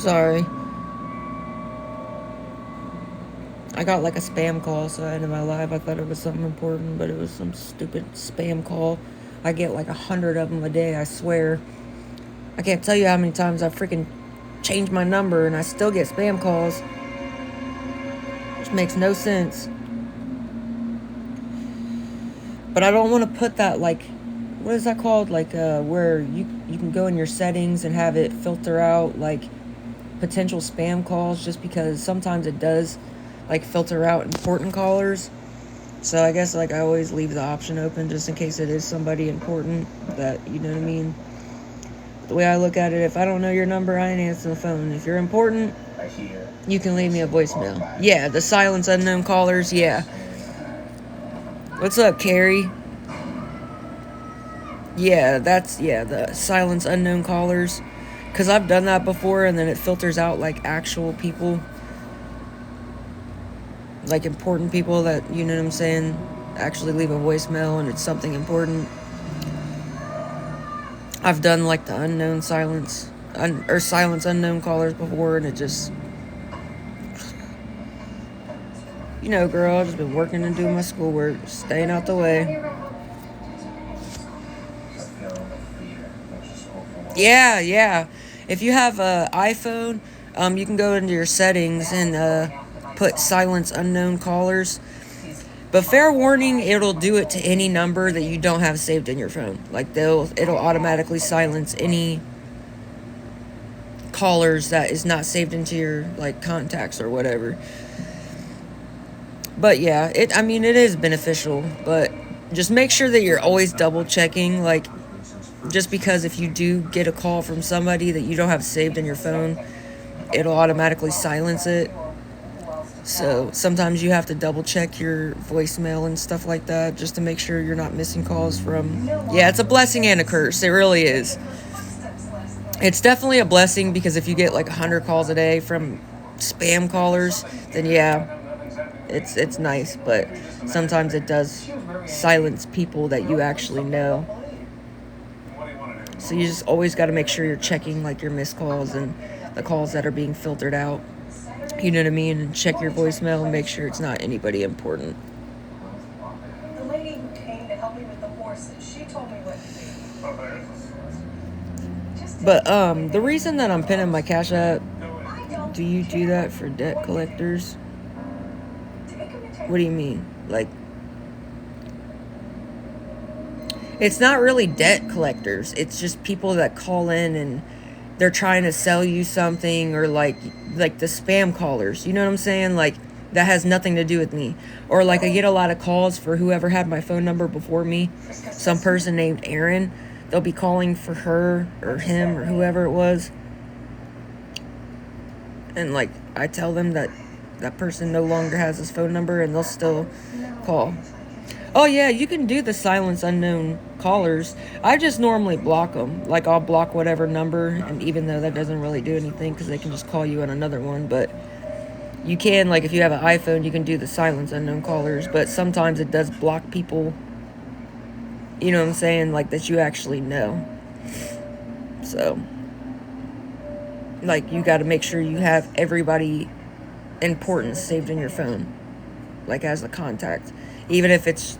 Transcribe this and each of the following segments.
Sorry. I got like a spam call, so I ended my live. I thought it was something important, but it was some stupid spam call. I get like 100 of them a day, I swear. I can't tell you how many times I freaking changed my number and I still get spam calls. Which makes no sense. But I don't want to put that, like, what is that called? Like, where you can go in your settings and have it filter out, like, potential spam calls, just because sometimes it does, like, filter out important callers. So I guess, like, I always leave the option open just in case it is somebody important that, you know what I mean? The way I look at it, if I don't know your number, I ain't answering the phone. If you're important, you can leave me a voicemail. Yeah, the silence unknown callers, yeah. What's up, Carrie? Yeah, the silence unknown callers. Because I've done that before, and then it filters out, like, actual people. Like, important people that, you know what I'm saying, actually leave a voicemail, and it's something important. I've done, like, the unknown silence, or silence unknown callers before, and it just... You know, girl, I've just been working and doing my schoolwork, staying out the way. Yeah. If you have an iPhone, you can go into your settings and put silence unknown callers. But fair warning, it'll do it to any number that you don't have saved in your phone. Like, it'll automatically silence any callers that is not saved into your, like, contacts or whatever. But yeah, it is beneficial, but just make sure that you're always double checking, like, just because if you do get a call from somebody that you don't have saved in your phone, it'll automatically silence it. So sometimes you have to double check your voicemail and stuff like that just to make sure you're not missing calls from... Yeah, it's a blessing and a curse. It really is. It's definitely a blessing because if you get like 100 calls a day from spam callers, then yeah, it's nice. But sometimes it does silence people that you actually know. So you just always got to make sure you're checking like your missed calls and the calls that are being filtered out. You know what I mean? And check your voicemail and make sure it's not anybody important. The lady who came to help me with the horses, she told me what to do. But the reason that I'm pinning my Cash App, do you do that for debt collectors? What do you mean? Like, it's not really debt collectors. It's just people that call in and they're trying to sell you something, or like the spam callers. You know what I'm saying? Like, that has nothing to do with me. Or like, I get a lot of calls for whoever had my phone number before me. Some person named Aaron. They'll be calling for her or him or whoever it was. And like, I tell them that that person no longer has his phone number, and they'll still call. Oh yeah, you can do the silence unknown callers. I just normally block them. Like, I'll block whatever number, and even though that doesn't really do anything because they can just call you on another one. But you can, like, if you have an iPhone, you can do the silence unknown callers. But sometimes it does block people, you know what I'm saying, like, that you actually know. So, like, you got to make sure you have everybody important saved in your phone, like, as a contact. Even if it's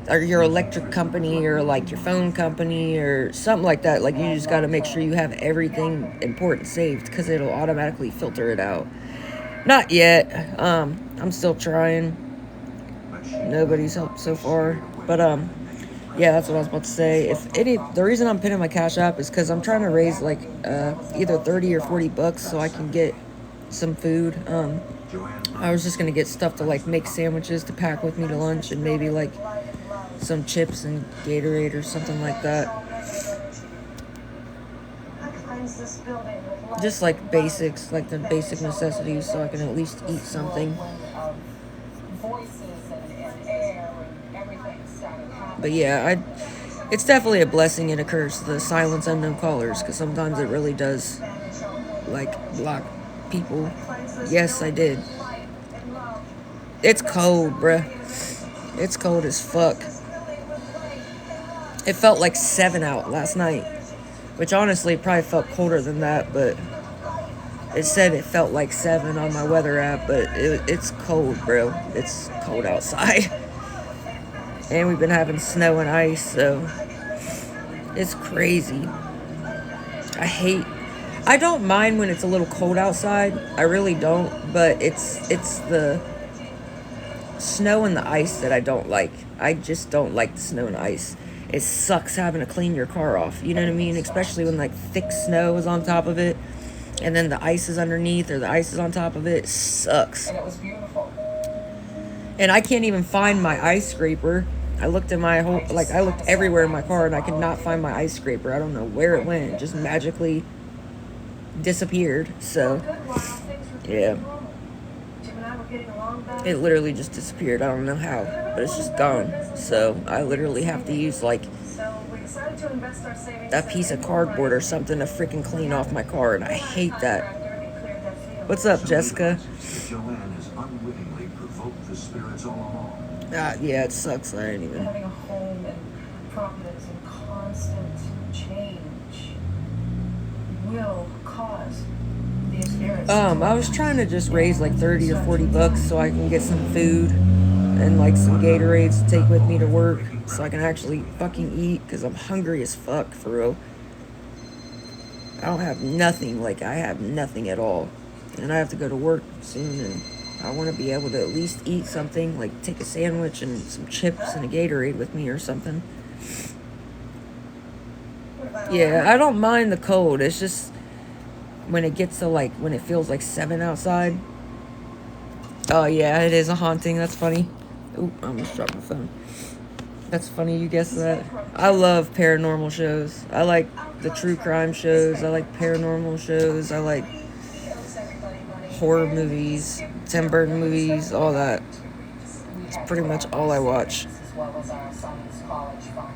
or your electric company or like your phone company or something like that. Like, you just got to make sure you have everything important saved because it'll automatically filter it out. Not yet. I'm still trying. Nobody's helped so far. But yeah, that's what I was about to say. The reason I'm pinning my Cash App is because I'm trying to raise like either 30 or 40 bucks so I can get some food. I was just gonna get stuff to like make sandwiches to pack with me to lunch, and maybe like some chips and Gatorade or something like that. Just like basics, like the basic necessities, so I can at least eat something. But yeah, it's definitely a blessing and a curse, the silence unknown callers, because sometimes it really does like block people. Yes, I did. It's cold, bruh. It's cold as fuck. It felt like 7 out last night, which honestly probably felt colder than that, but It said it felt like 7 on my weather app, but it's cold, bro. It's cold outside. And we've been having snow and ice, so it's crazy. I don't mind when it's a little cold outside. I really don't, but it's the snow and the ice that I don't like. I just don't like the snow and ice. It sucks having to clean your car off. You know what I mean? Especially when like thick snow is on top of it, and then the ice is underneath or the ice is on top of it. It sucks. And it was beautiful. And I can't even find my ice scraper. I looked in my whole, like, I looked everywhere in my car and I could not find my ice scraper. I don't know where it went. It just magically disappeared. So, yeah. It literally just disappeared. I don't know how, but it's just gone. So, I literally have to use, like, that piece of cardboard or something to freaking clean off my car, and I hate that. What's up, Jessica? Yeah, it sucks. I ain't even. Having a home and providence and constant change will cause the experience. I was trying to just raise like 30 or 40 bucks so I can get some food and like some Gatorades to take with me to work so I can actually fucking eat, because I'm hungry as fuck, for real. I don't have nothing. Like, I have nothing at all. And I have to go to work soon, and I want to be able to at least eat something, like take a sandwich and some chips and a Gatorade with me or something. Yeah, I don't mind the cold. It's just when it gets to like, when it feels like 7 outside. Oh yeah, it is a haunting. That's funny. Ooh, I almost dropped my phone. That's funny, you guessed that. I love paranormal shows. I like the true crime shows. I like paranormal shows. I like horror movies, Tim Burton movies, all that. It's pretty much all I watch. As well as our son's college fund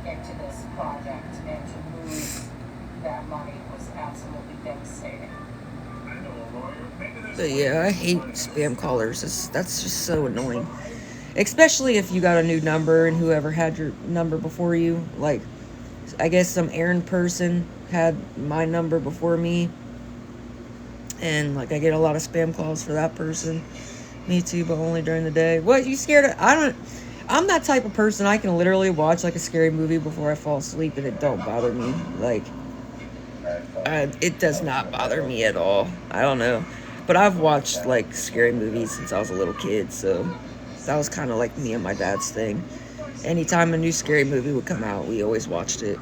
into this project, and to lose that money was absolutely devastating. But yeah, I hate spam callers. That's just so annoying. Especially if you got a new number and whoever had your number before you. Like, I guess some errand person had my number before me. And, like, I get a lot of spam calls for that person. Me too, but only during the day. What, you scared of? I'm that type of person. I can literally watch, like, a scary movie before I fall asleep and it don't bother me. Like, it does not bother me at all. I don't know. But I've watched, like, scary movies since I was a little kid, so that was kind of like me and my dad's thing. Anytime a new scary movie would come out, we always watched it.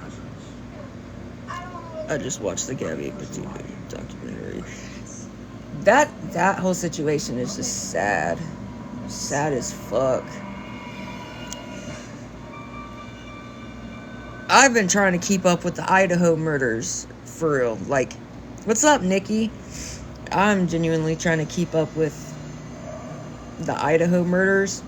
I just watched the Gabby Petito documentary. That whole situation is just sad. Sad as fuck. I've been trying to keep up with the Idaho murders, for real. Like, what's up, Nikki? I'm genuinely trying to keep up with the Idaho murders.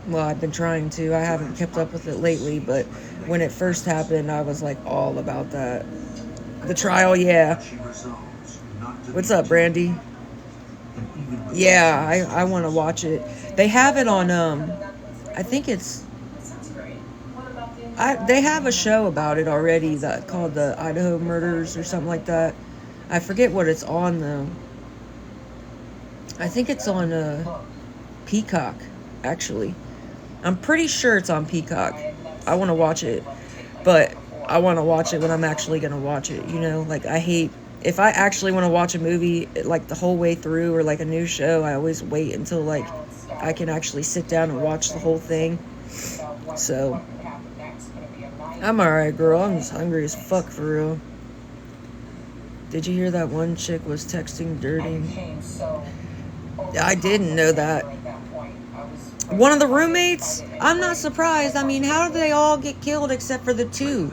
Well, I've been trying to. I haven't kept up with it lately, but when it first happened, I was like all about that. The trial, yeah. What's up, Brandy? Yeah, I want to watch it. They have it on, I think it's, they have a show about it already that called the Idaho Murders or something like that. I forget what it's on, though. I think it's on Peacock, actually. I'm pretty sure it's on Peacock. I want to watch it, but I want to watch it when I'm actually going to watch it, you know? Like, I hate, if I actually want to watch a movie, like, the whole way through, or, like, a new show, I always wait until, like, I can actually sit down and watch the whole thing. So, I'm alright, girl. I'm just hungry as fuck, for real. Did you hear that one chick was texting dirty? I didn't know that. One of the roommates? I'm not surprised. I mean, how did they all get killed except for the 2?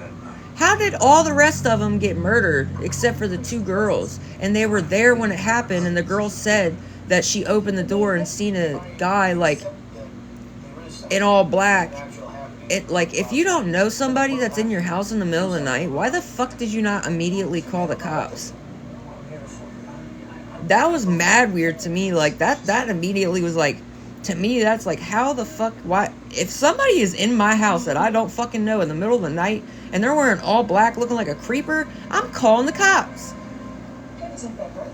How did all the rest of them get murdered except for the 2 girls? And they were there when it happened, and the girl said that she opened the door and seen a guy, like, in all black. It, like, if you don't know somebody that's in your house in the middle of the night, why the fuck did you not immediately call the cops? That was mad weird to me. Like, that immediately was like, to me, that's like, how the fuck, why? If somebody is in my house that I don't fucking know in the middle of the night, and they're wearing all black looking like a creeper, I'm calling the cops. Isn't that right?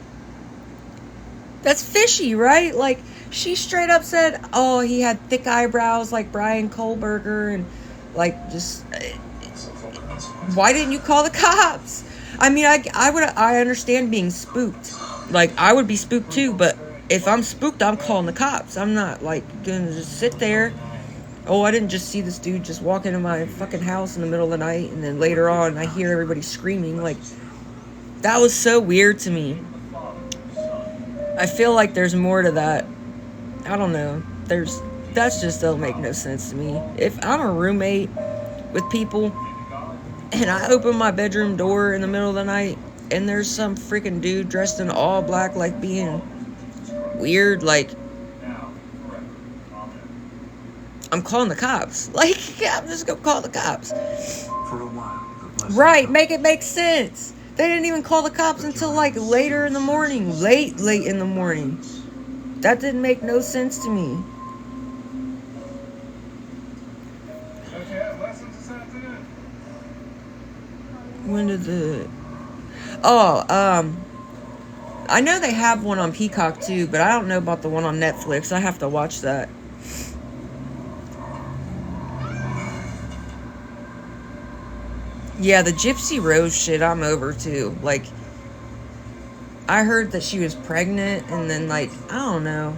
That's fishy, right? Like, she straight up said, oh, he had thick eyebrows like Brian Kohlberger, and like, just, why didn't you call the cops? I mean, I understand being spooked. Like, I would be spooked too, but if I'm spooked, I'm calling the cops. I'm not, like, gonna just sit there. Oh, I didn't just see this dude just walk into my fucking house in the middle of the night, and then later on, I hear everybody screaming. Like, that was so weird to me. I feel like there's more to that. I don't know. That's just don't make no sense to me. If I'm a roommate with people and I open my bedroom door in the middle of the night and there's some freaking dude dressed in all black, like being weird, like, I'm calling the cops. Like, I'm just gonna call the cops. For a while, right, make it make sense. They didn't even call the cops until like later in the morning. Late in the morning. That didn't make no sense to me. When did the... Oh, I know they have one on Peacock too, but I don't know about the one on Netflix. I have to watch that. Yeah, the Gypsy Rose shit, I'm over too. Like, I heard that she was pregnant, and then, like, I don't know.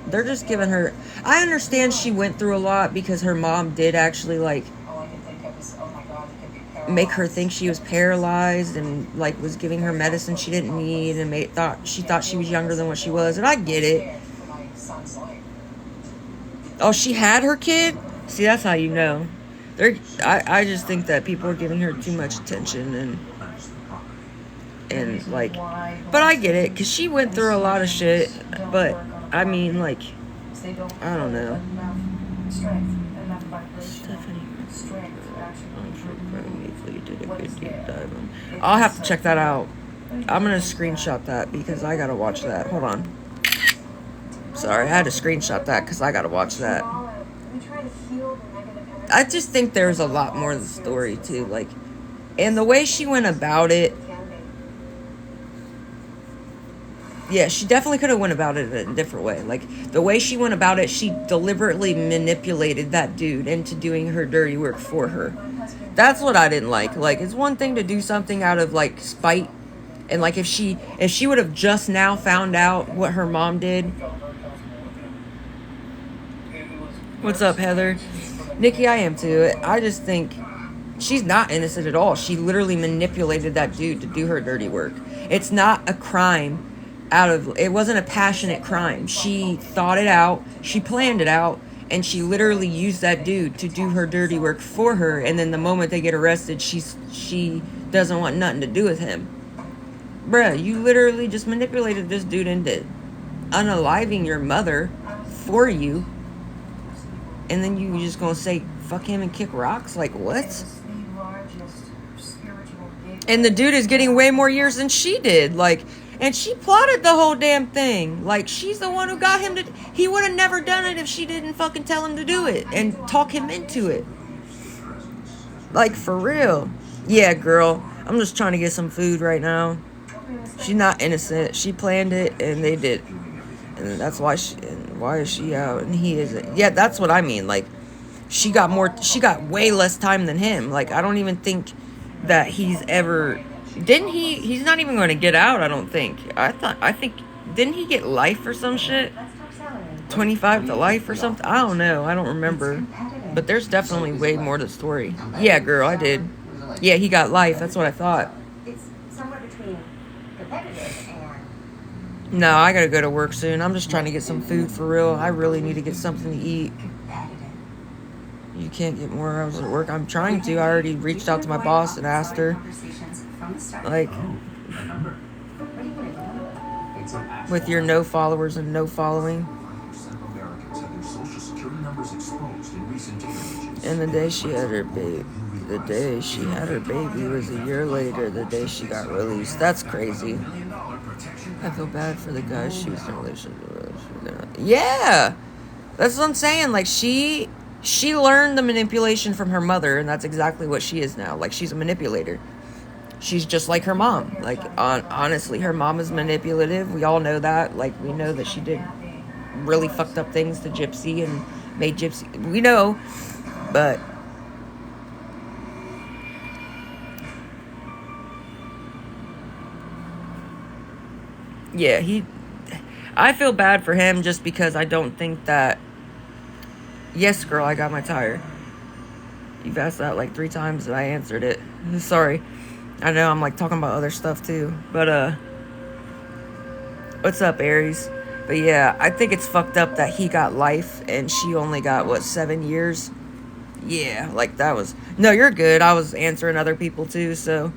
They're just giving her... I understand she went through a lot because her mom did actually, like, All I can think of is, oh my God, you could be paralyzed. make her think she was paralyzed, and, like, was giving her medicine she didn't need, and thought she was younger than what she was, and I get it. Scared for my son's life. Oh, she had her kid? See, that's how you know. I just think that people are giving her too much attention, and like, but I get it, because she went through a lot of shit, but, I mean, like, I don't know. Stephanie, you did a good deep dive on. I'll have to check that out. I'm going to screenshot that, because I got to watch that. Hold on. Sorry, I had to screenshot that, because I got to watch that. I just think there's a lot more to the story, too. Like, and the way she went about it, yeah, she definitely could have went about it in a different way. Like, the way she went about it, she deliberately manipulated that dude into doing her dirty work for her. That's what I didn't like. Like, it's one thing to do something out of, like, spite. And, like, if she would have just now found out what her mom did. What's up, Heather? Nikki, I am too. I just think she's not innocent at all. She literally manipulated that dude to do her dirty work. It's not a crime it wasn't a passionate crime. She thought it out, she planned it out, and she literally used that dude to do her dirty work for her, and then the moment they get arrested, she doesn't want nothing to do with him. Bruh, you literally just manipulated this dude into unaliving your mother for you, and then you just gonna say fuck him and kick rocks? Like, what? And the dude is getting way more years than she did. Like, and she plotted the whole damn thing. Like, she's the one who got him to... He would have never done it if she didn't fucking tell him to do it and talk him into it. Like, for real. Yeah, girl. I'm just trying to get some food right now. She's not innocent. She planned it, and they did. And that's why why is she out and he isn't? Yeah, that's what I mean. Like, she got way less time than him. Like, I don't even think that he's ever... He's not even going to get out, I don't think. Didn't he get life or some shit? 25 to life or something? I don't know. I don't remember. But there's definitely way more to the story. Yeah, girl, I did. Yeah, he got life. That's what I thought. It's somewhere between competitive and... No, I gotta go to work soon. I'm just trying to get some food for real. I really need to get something to eat. You can't get more hours at work. I'm trying to. I already reached out to my boss and asked her. Like, with your no followers and no following. And the day she had her baby, was a year later, the day she got released. That's crazy. I feel bad for the guy she was in a relationship with. Yeah! That's what I'm saying. Like, she learned the manipulation from her mother, and that's exactly what she is now. Like, she's a manipulator. She's just like her mom. Like, honestly, her mom is manipulative. We all know that. Like, we know that she did really fucked up things to Gypsy and made Gypsy. We know, but yeah, I feel bad for him just because I don't think that. Yes, girl, I got my tire. You've asked that like 3 times and I answered it. Sorry. I know I'm like talking about other stuff too. But what's up, Aries? But yeah, I think it's fucked up that he got life and she only got, what, 7 years? Yeah, like that was... No, you're good. I was answering other people too, so...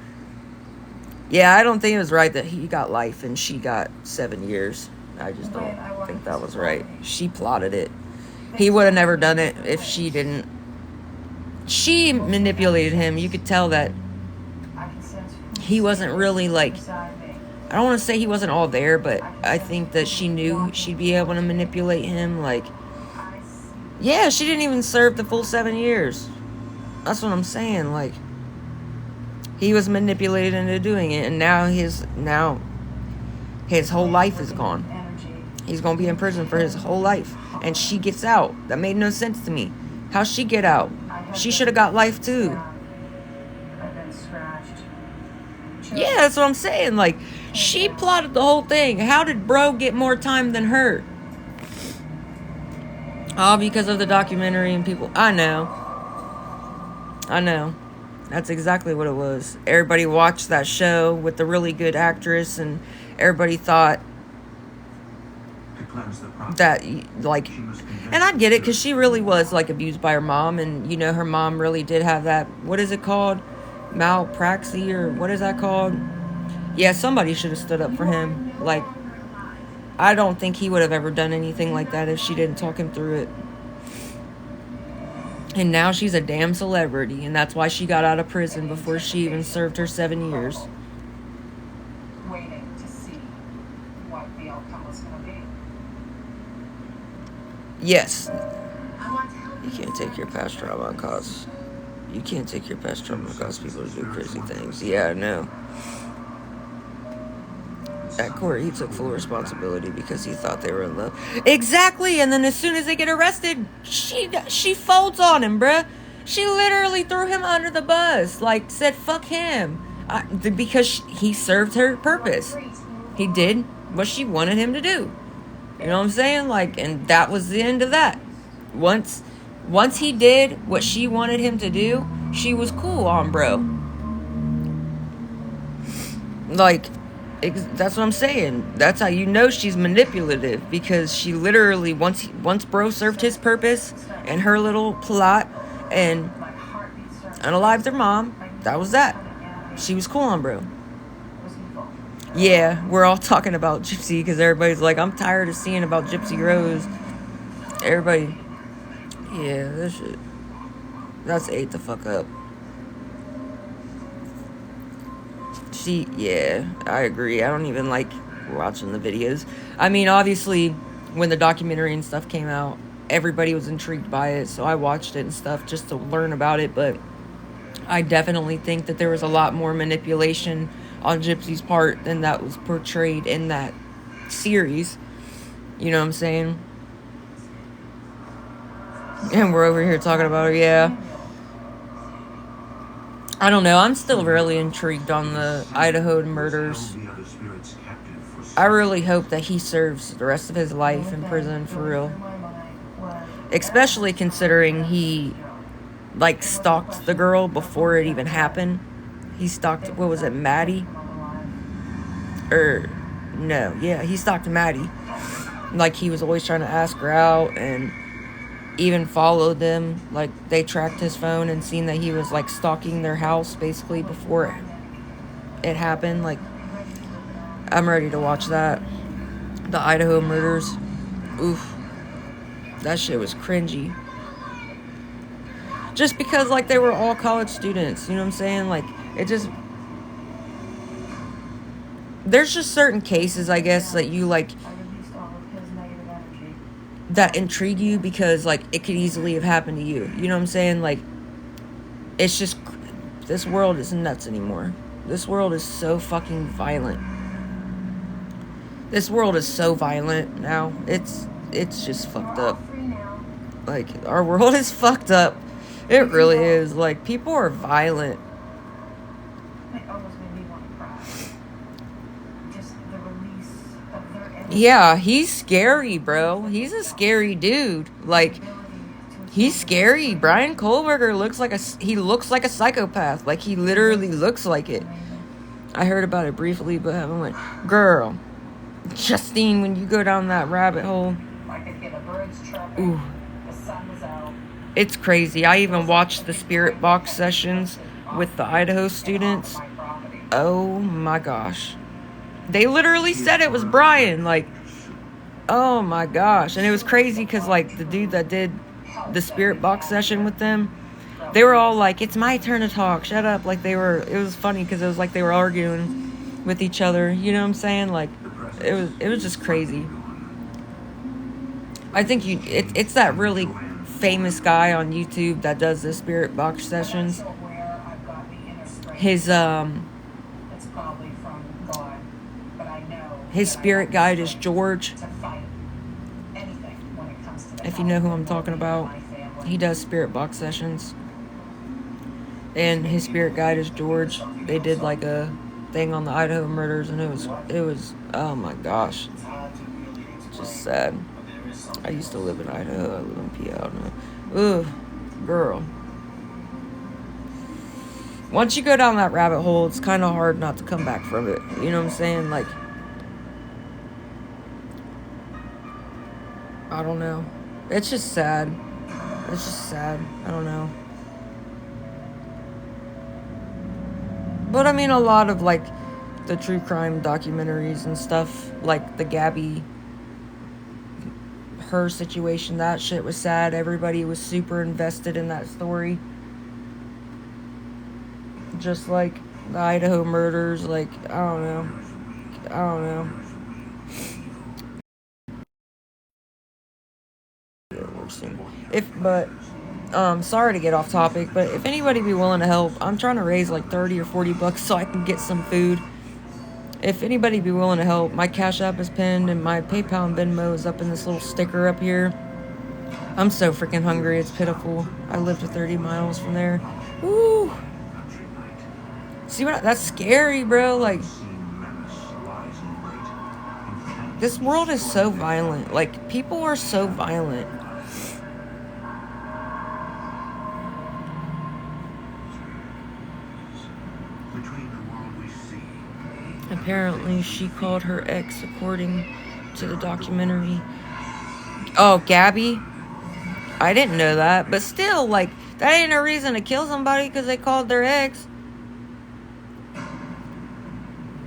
Yeah, I don't think it was right that he got life and she got 7 years. I just don't think that was right. She plotted it. He would have never done it if she didn't. She manipulated him. You could tell that he wasn't really like... I don't want to say he wasn't all there, but I think that she knew she'd be able to manipulate him. Like, yeah, she didn't even serve the full 7 years. That's what I'm saying. Like, he was manipulated into doing it, and now his whole life is gone. He's gonna be in prison for his whole life, and she gets out. That made no sense to me. How'd she get out? She should have got life too. Yeah, that's what I'm saying. Like, she plotted the whole thing. How did bro get more time than her? All because of the documentary and people. I know. That's exactly what it was. Everybody watched that show with the really good actress, and everybody thought that, like, and I get it, because she really was, like, abused by her mom, and, you know, her mom really did have that, what is it called? Malpraxy, or what is that called? Yeah, somebody should have stood up for him. Like, I don't think he would have ever done anything like that if she didn't talk him through it. And now she's a damn celebrity, and that's why she got out of prison before she even served her 7 years. Waiting to see what the outcome was going to be. Yes. You can't take your past trauma and cause... You can't take your past trauma and cause people to do crazy things. Yeah, I know. At court, he took full responsibility because he thought they were in love. Exactly, and then as soon as they get arrested, she folds on him, bruh. She literally threw him under the bus. Like, said, fuck him. Because he served her purpose. He did what she wanted him to do. You know what I'm saying? Like, and that was the end of that. Once he did what she wanted him to do, she was cool on bro. Like... That's what I'm saying. That's how you know she's manipulative, because she literally, once bro served his purpose and her little plot and unalived their mom, that was that. She was cool on bro. Yeah, we're all talking about Gypsy because everybody's like, I'm tired of seeing about Gypsy Rose. Everybody, yeah, this shit, that's ate the fuck up. Yeah, I agree. I don't even like watching the videos. I mean, obviously, when the documentary and stuff came out, everybody was intrigued by it, so I watched it and stuff just to learn about it, but I definitely think that there was a lot more manipulation on Gypsy's part than that was portrayed in that series. You know what I'm saying? And we're over here talking about her, yeah. I don't know. I'm still really intrigued on the Idaho murders. I really hope that he serves the rest of his life in prison for real. Especially considering he, like, stalked the girl before it even happened. He stalked, what was it, Maddie? He stalked Maddie. Like, he was always trying to ask her out and even followed them. Like, they tracked his phone and seen that he was, like, stalking their house basically before it happened. Like, I'm ready to watch that. The Idaho murders. Oof. That shit was cringy. Just because, like, they were all college students. You know what I'm saying? Like, it just... There's just certain cases, I guess, that you, like... that intrigue you because, like, it could easily have happened to you. You know what I'm saying? Like, it's just... This world is nuts anymore. This world is so fucking violent. This world is so violent now. It's just fucked up. Like, our world is fucked up. It really is. Like, people are violent. It almost made me want to cry. Just the release of their energy. Yeah, he's scary, bro. He's a scary dude. Like, he's scary. Brian Kohlberger looks like a psychopath. Like, he literally looks like it. I heard about it briefly, but I haven't went. Girl, Justine, when you go down that rabbit hole, I could hear the birds chirping. ooh, The sun was out. it's crazy. I even watched the spirit box sessions with the Idaho students. My property. Oh my gosh. They literally said it was Brian. Like, oh my gosh. And it was crazy because, like, the dude that did the spirit box session with them, they were all like, it's my turn to talk. Shut up. Like, it was funny because it was like they were arguing with each other. You know what I'm saying? Like, it was just crazy. I think it's that really famous guy on YouTube that does the spirit box sessions. Where I've got the inner strength. His It's probably from God, but I know his that I spirit have guide the is strength George. to fight anything when it comes to the If you know who I'm health talking and well-being about, of my family. he does spirit box sessions. And his spirit guide is George. They did like a thing on the Idaho murders, and it was oh my gosh, just sad. I used to live in Idaho. I live in PA now. Ugh, girl. Once you go down that rabbit hole, it's kind of hard not to come back from it. You know what I'm saying? Like, I don't know. It's just sad. It's just sad. I don't know. But I mean, a lot of, like, the true crime documentaries and stuff, like the Gabby, her situation, that shit was sad. Everybody was super invested in that story. Just like the Idaho murders, like, I don't know. Sorry to get off topic, but if anybody be willing to help, I'm trying to raise like 30 or 40 bucks so I can get some food. If anybody be willing to help, my Cash App is pinned and my PayPal and Venmo is up in this little sticker up here. I'm so freaking hungry, it's pitiful. I live to 30 miles from there. Woo! See that's scary, bro. Like, this world is so violent. Like, people are so violent. Apparently, she called her ex, according to the documentary. Oh, Gabby? I didn't know that. But still, like, that ain't a reason to kill somebody because they called their ex.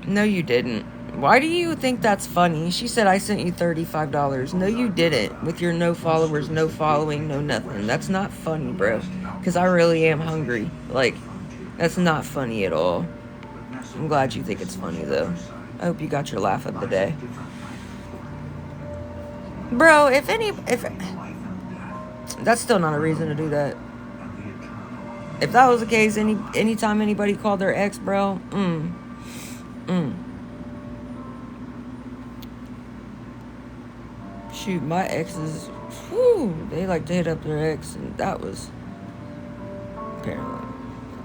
No, you didn't. Why do you think that's funny? She said, I sent you $35. No, you didn't. With your no followers, no following, no nothing. That's not funny, bro. Because I really am hungry. Like, that's not funny at all. I'm glad you think it's funny, though. I hope you got your laugh of the day. Bro, if that's still not a reason to do that. If that was the case, anytime anybody called their ex, bro, shoot, my exes, they like to hit up their ex, and that was apparently.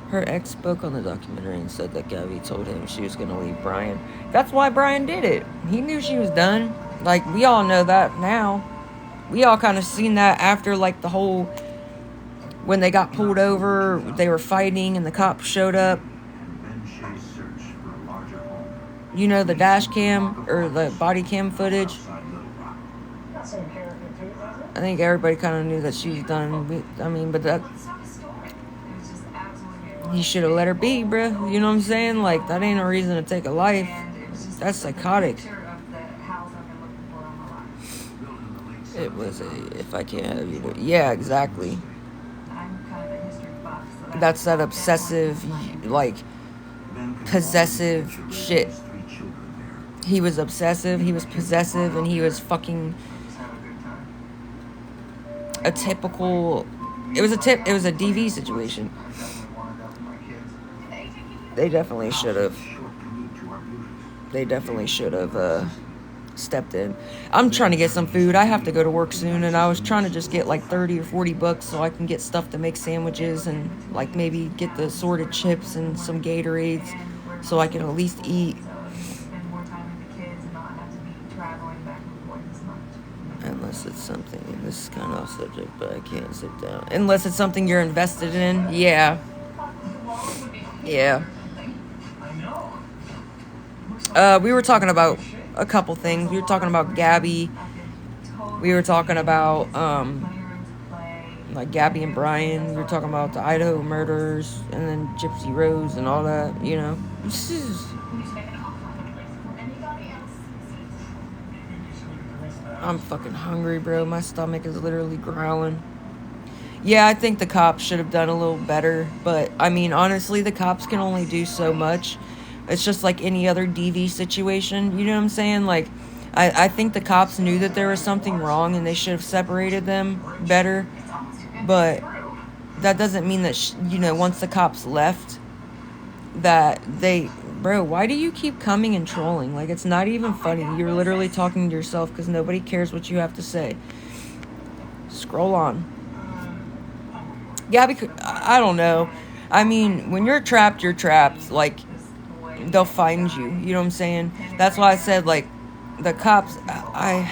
Her ex spoke on the documentary and said that Gabby told him she was going to leave Brian. That's why Brian did it. He knew she was done. Like, we all know that now. We all kind of seen that after, like, the whole, when they got pulled over, they were fighting and the cops showed up. You know, the dash cam or the body cam footage. I think everybody kind of knew that she was done. I mean, but that, he should have let her be, bruh. You know what I'm saying? Like, that ain't a reason to take a life. That's psychotic. It was if I can't have you. Yeah, exactly. That's that obsessive, like, possessive shit. He was obsessive, he was possessive, and he was fucking a typical. It was a DV situation. They definitely should have. They definitely should have stepped in. I'm trying to get some food. I have to go to work soon, and I was trying to just get like 30 or 40 bucks so I can get stuff to make sandwiches and like maybe get the assorted chips and some Gatorades so I can at least eat. Unless it's something, this is kind of off subject, but I can't sit down. Unless it's something you're invested in, yeah. Yeah. We were talking about a couple things. We were talking about Gabby. We were talking about, like Gabby and Brian. We were talking about the Idaho murders and then Gypsy Rose and all that, you know. I'm fucking hungry, bro. My stomach is literally growling. Yeah, I think the cops should have done a little better. But, I mean, honestly, the cops can only do so much. It's just like any other DV situation. You know what I'm saying? Like, I think the cops knew that there was something wrong and they should have separated them better. But that doesn't mean that, once the cops left, that they... Bro, why do you keep coming and trolling? Like, it's not even funny. You're literally talking to yourself because nobody cares what you have to say. Scroll on. Yeah, because, I don't know. I mean, when you're trapped, you're trapped. Like, they'll find you. You know what I'm saying? That's why I said, like, the cops... I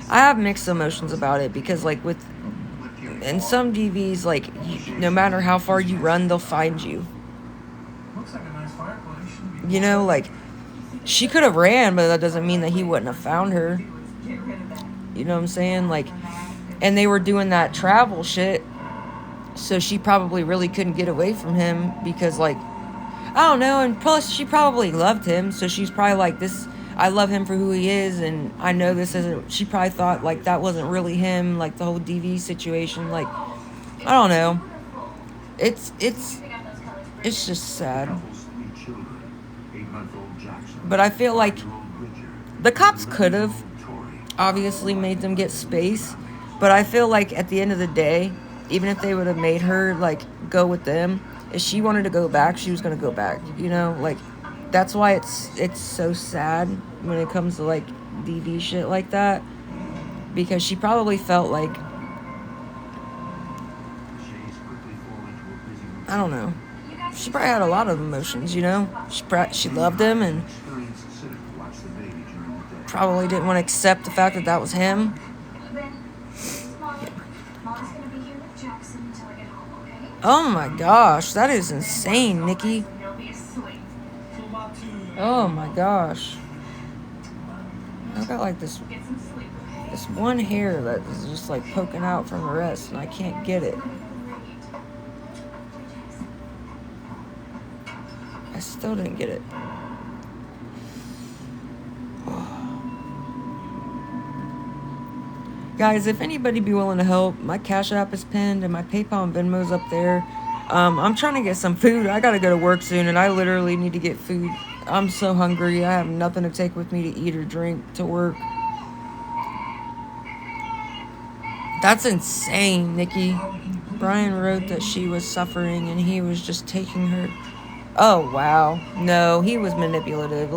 have mixed emotions about it because, like, in some DVs, like, no matter how far you run, they'll find you. You know, like, she could have ran, but that doesn't mean that he wouldn't have found her. You know what I'm saying? Like, and they were doing that travel shit, so she probably really couldn't get away from him because, like, I don't know, and plus she probably loved him, so she's probably like, this, I love him for who he is, and I know this isn't, she probably thought, like, that wasn't really him, like, the whole DV situation, like, I don't know. It's just sad. But I feel like the cops could have obviously made them get space. But I feel like at the end of the day, even if they would have made her, like, go with them, if she wanted to go back, she was going to go back. You know, like, that's why it's so sad when it comes to, like, DV shit like that. Because she probably felt like, I don't know. She probably had a lot of emotions, you know? She loved him and probably didn't want to accept the fact that that was him. Oh my gosh, that is insane, Nikki. Oh my gosh. I've got like this one hair that is just like poking out from the rest and I can't get it. I still didn't get it. Guys, if anybody be willing to help, my Cash App is pinned and my PayPal and Venmo's up there. I'm trying to get some food. I gotta go to work soon and I literally need to get food. I'm so hungry. I have nothing to take with me to eat or drink to work. That's insane, Nikki. Brian wrote that she was suffering and he was just taking her... Oh, wow. No, he was manipulative.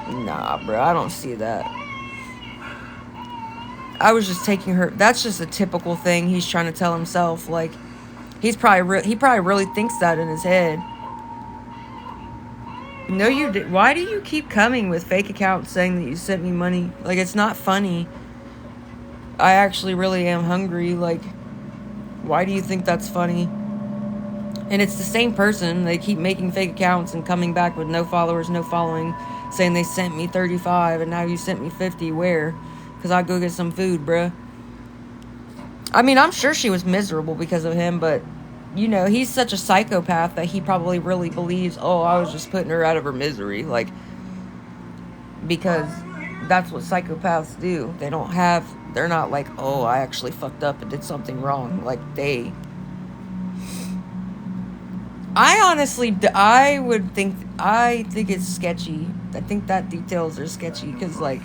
Nah, bro, I don't see that. I was just taking her... That's just a typical thing he's trying to tell himself. Like, he probably really thinks that in his head. No, you did. Why do you keep coming with fake accounts saying that you sent me money? Like, it's not funny. I actually really am hungry. Like, why do you think that's funny? And it's the same person. They keep making fake accounts and coming back with no followers, no following, saying they sent me 35 and now you sent me 50. Where? Because I go get some food, bruh. I mean, I'm sure she was miserable because of him, but, you know, he's such a psychopath that he probably really believes, oh, I was just putting her out of her misery. Like, because that's what psychopaths do. They're not like, oh, I actually fucked up and did something wrong. Like, I think it's sketchy. I think that details are sketchy because, like,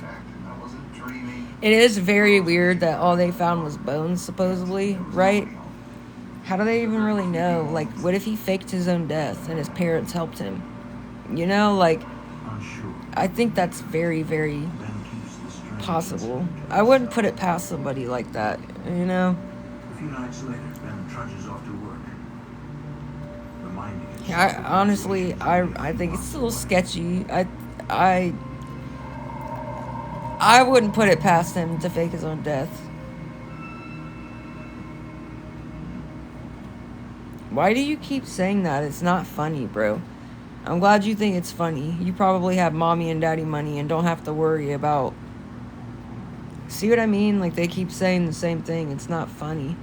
it is very weird that all they found was bones, supposedly, right? How do they even really know? Like, what if he faked his own death and his parents helped him? You know, like, I think that's very, very possible. I wouldn't put it past somebody like that, you know? A few nights later, Ben trudges off to work. Reminding himself I of honestly, graduation. I think it's a little sketchy. I wouldn't put it past him to fake his own death. Why do you keep saying that? It's not funny, bro. I'm glad you think it's funny. You probably have mommy and daddy money and don't have to worry about... See what I mean? Like, they keep saying the same thing. It's not funny.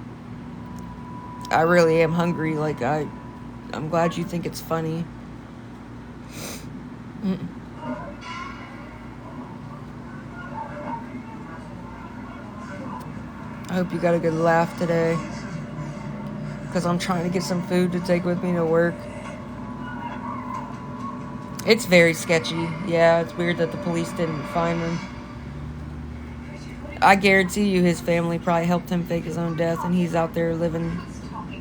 I really am hungry. Like, I'm glad you think it's funny. I hope you got a good laugh today. Because I'm trying to get some food to take with me to work. It's very sketchy. Yeah, it's weird that the police didn't find him. I guarantee you his family probably helped him fake his own death, and he's out there living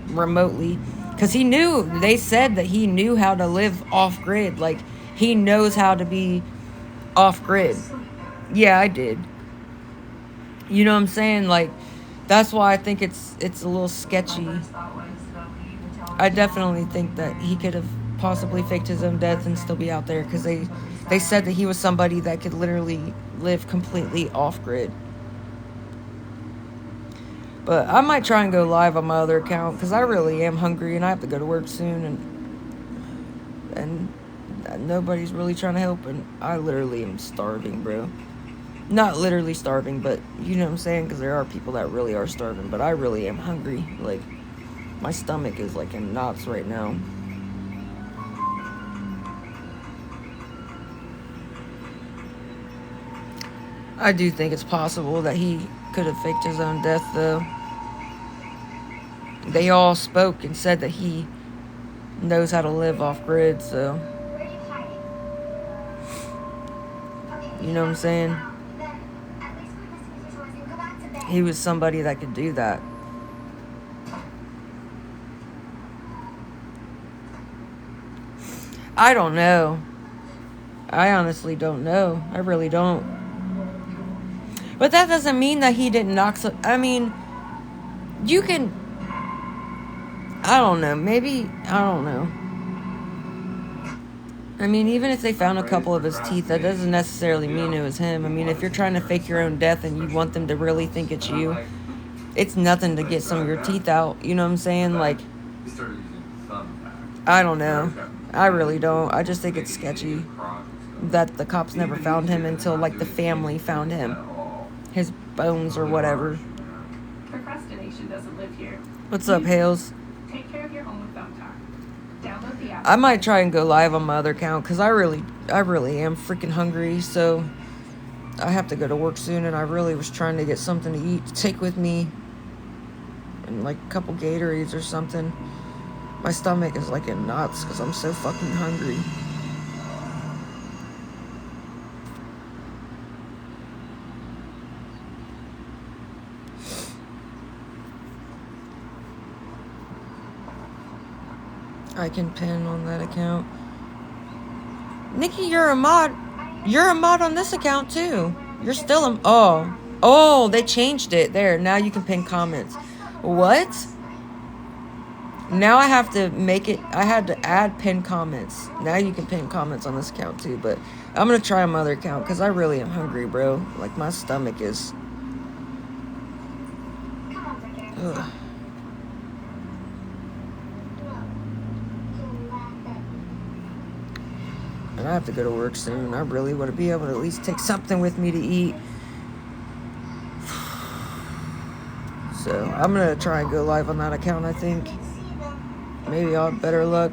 remotely. Because he knew, they said that he knew how to live off-grid. Like, he knows how to be off-grid. Yeah, I did. You know what I'm saying? Like, that's why I think it's a little sketchy. I definitely think that he could have possibly faked his own death and still be out there, because they said that he was somebody that could literally live completely off-grid. But I might try and go live on my other account, because I really am hungry and I have to go to work soon, and nobody's really trying to help, and I literally am starving, bro. Not literally starving, but you know what I'm saying, because there are people that really are starving, but I really am hungry. Like, my stomach is like in knots right now. I do think it's possible that he could have faked his own death, though. They all spoke and said that he knows how to live off-grid, so... You know what I'm saying? He was somebody that could do that. I don't know. I honestly don't know. I really don't. But that doesn't mean that he didn't knock some... I mean, you can... I don't know. Maybe... I don't know. I mean, even if they found a couple of his teeth, that doesn't necessarily mean it was him. I mean, if you're trying to fake your own death and you want them to really think it's you, it's nothing to get some of your teeth out. You know what I'm saying? Like, I don't know. I really don't. I just think it's sketchy that the cops never found him until, like, the family found him. His bones or whatever. Procrastination doesn't live here. What's up, Hales? Take care of your home with Phone Talk. Download the app. I might try and go live on my other account, because I really am freaking hungry, so I have to go to work soon, and I really was trying to get something to eat to take with me, and like a couple Gatorades or something. My stomach is like in knots because I'm so fucking hungry. I can pin on that account. Nikki, you're a mod. You're a mod on this account too. You're still a... Oh, they changed it. There, now you can pin comments. What? Now I have to make it... I had to add pin comments. Now you can pin comments on this account too, but I'm going to try my other account because I really am hungry, bro. Like, my stomach is... Ugh. And I have to go to work soon. I really want to be able to at least take something with me to eat. So I'm going to try and go live on that account, I think. Maybe I'll have better luck.